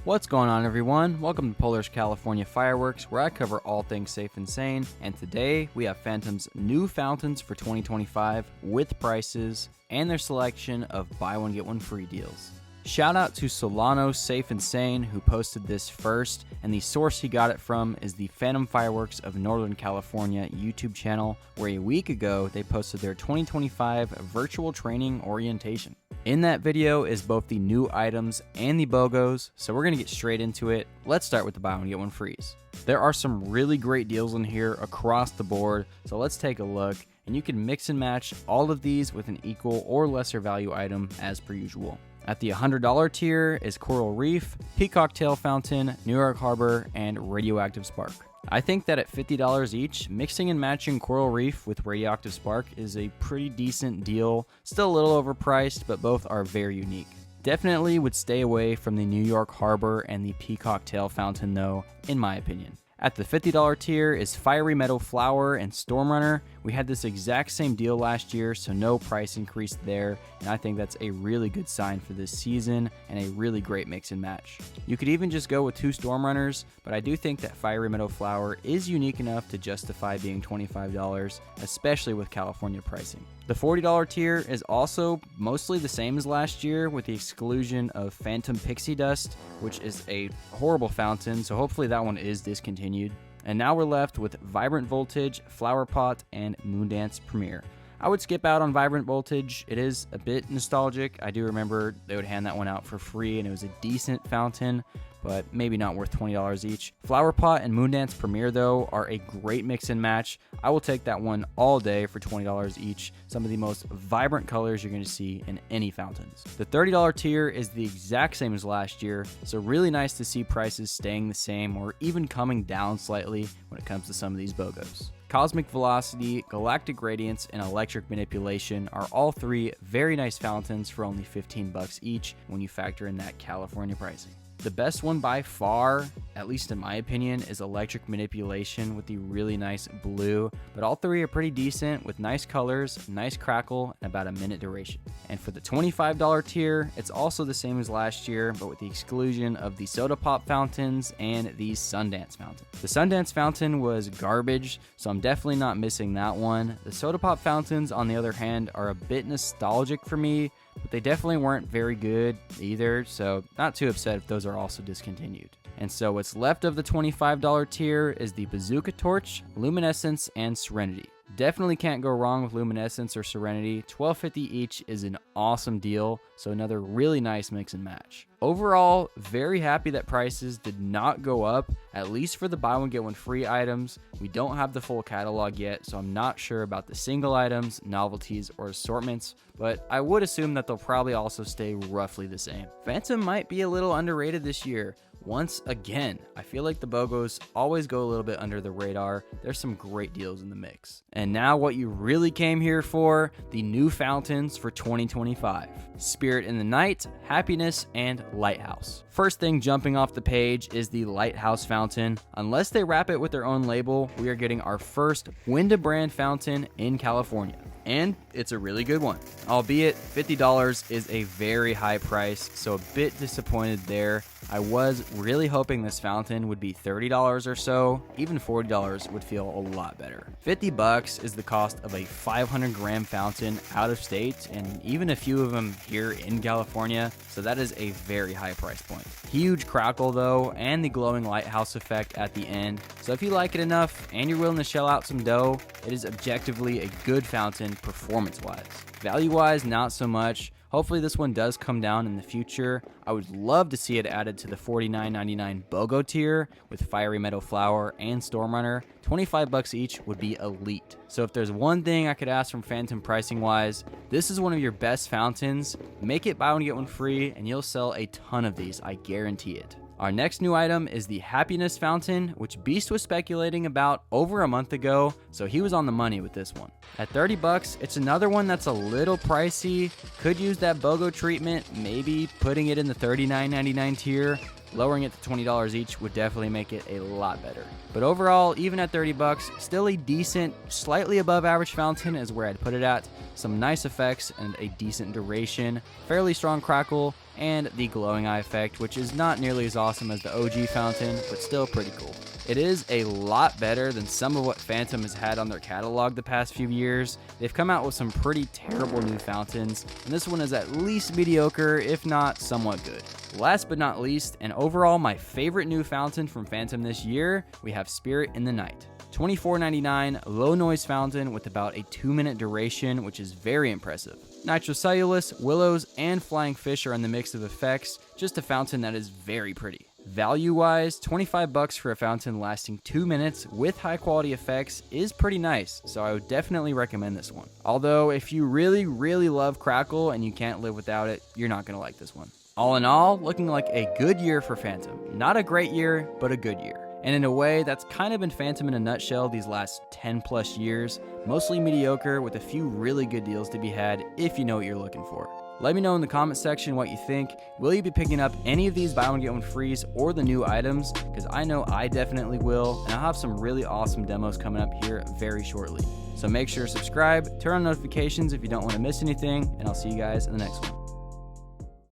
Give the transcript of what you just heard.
What's going on, everyone? Welcome to Polar's California Fireworks, where I cover all things safe and sane. And today we have Phantom's new fountains for 2025 with prices and their selection of buy one get one free deals. Shout out to Solano Safe and Sane who posted this first, and the source he got it from is the Phantom Fireworks of Northern California YouTube channel, where a week ago they posted their 2025 virtual training orientation. In that video is both the new items and the BOGOs, so we're going to get straight into it. Let's start with the buy one get one frees. There are some really great deals in here across the board, so let's take a look, and you can mix and match all of these with an equal or lesser value item as per usual. At the $100 tier is Coral Reef, Peacock Tail Fountain, New York Harbor, and Radioactive Spark. I think that at $50 each, mixing and matching Coral Reef with Radioactive Spark is a pretty decent deal. Still a little overpriced, but both are very unique. Definitely would stay away from the New York Harbor and the Peacock Tail Fountain though, in my opinion. At the $50 tier is Fiery Meadow Flower and Storm Runner. We had this exact same deal last year, so no price increase there, and I think that's a really good sign for this season and a really great mix and match. You could even just go with two Storm Runners, but I do think that Fiery Meadow Flower is unique enough to justify being $25, especially with California pricing. The $40 tier is also mostly the same as last year, with the exclusion of Phantom Pixie Dust, which is a horrible fountain, so hopefully that one is discontinued. And now we're left with Vibrant Voltage, Flower Pot, and Moondance Premier. I would skip out on Vibrant Voltage. It is a bit nostalgic. I do remember they would hand that one out for free, and it was a decent fountain, but maybe not worth $20 each. Flower Pot and Moondance Premier, though, are a great mix and match. I will take that one all day for $20 each. Some of the most vibrant colors you're going to see in any fountains. The $30 tier is the exact same as last year, so really nice to see prices staying the same or even coming down slightly when it comes to some of these BOGOs. Cosmic Velocity, Galactic Radiance, and Electric Manipulation are all three very nice fountains for only $15 each when you factor in that California pricing. The best one by far, at least in my opinion, is Electric Manipulation with the really nice blue, but all three are pretty decent with nice colors, nice crackle, and about a minute duration. And for the $25 tier, it's also the same as last year, but with the exclusion of the Soda Pop fountains and the Sundance fountain. The Sundance fountain was garbage, so I'm definitely not missing that one. The Soda Pop fountains, on the other hand, are a bit nostalgic for me, but they definitely weren't very good either, so not too upset if those are also discontinued. And so what's left of the $25 tier is the Bazooka Torch, Luminescence, and Serenity. Definitely can't go wrong with Luminescence or Serenity. $12.50 each is an awesome deal, so another really nice mix and match. Overall, very happy that prices did not go up, at least for the buy one get one free items. We don't have the full catalog yet, so I'm not sure about the single items, novelties, or assortments, but I would assume that they'll probably also stay roughly the same. Phantom might be a little underrated this year. Once again, I feel like the BOGOs always go a little bit under the radar. There's some great deals in the mix. And now what you really came here for, the new fountains for 2025. Spirit in the Night, Happiness, and Lighthouse. First thing jumping off the page is the Lighthouse fountain. Unless they wrap it with their own label, we are getting our first Winda brand fountain in California. And it's a really good one. Albeit $50 is a very high price, so a bit disappointed there. I was really hoping this fountain would be $30 or so. Even $40 would feel a lot better. $50 is the cost of a 500 gram fountain out of state, and even a few of them here in California, so that is a very high price point. Huge crackle though, and the glowing lighthouse effect at the end. So if you like it enough and you're willing to shell out some dough, it is objectively a good fountain performance-wise. Value-wise, not so much. Hopefully this one does come down in the future. I would love to see it added to the $49.99 BOGO tier with Fiery Meadow Flower and Storm Runner. $25 each would be elite. So if there's one thing I could ask from Phantom pricing-wise, this is one of your best fountains. Make it buy one get one free, and you'll sell a ton of these, I guarantee it. Our next new item is the Happiness Fountain, which Beast was speculating about over a month ago, so he was on the money with this one. At $30, it's another one that's a little pricey. Could use that BOGO treatment, maybe putting it in the $39.99 tier, Lowering it to $20 each would definitely make it a lot better. But overall, even at $30, still a decent, slightly above average fountain is where I'd put it at. Some nice effects and a decent duration, fairly strong crackle, and the glowing eye effect, which is not nearly as awesome as the OG fountain, but still pretty cool. It is a lot better than some of what Phantom has had on their catalog the past few years. They've come out with some pretty terrible new fountains, and this one is at least mediocre, if not somewhat good. Last but not least, and overall my favorite new fountain from Phantom this year, we have Spirit in the Night. $24.99 low noise fountain with about a 2-minute duration, which is very impressive. Nitrocellulose, willows, and flying fish are in the mix of effects, just a fountain that is very pretty. Value-wise, $25 for a fountain lasting 2 minutes with high-quality effects is pretty nice, so I would definitely recommend this one. Although, if you really, really love crackle and you can't live without it, you're not going to like this one. All in all, looking like a good year for Phantom. Not a great year, but a good year. And in a way, that's kind of been Phantom in a nutshell these last 10 plus years. Mostly mediocre with a few really good deals to be had if you know what you're looking for. Let me know in the comment section what you think. Will you be picking up any of these buy one get one frees or the new items? Because I know I definitely will, and I'll have some really awesome demos coming up here very shortly. So make sure to subscribe, turn on notifications if you don't want to miss anything, and I'll see you guys in the next one.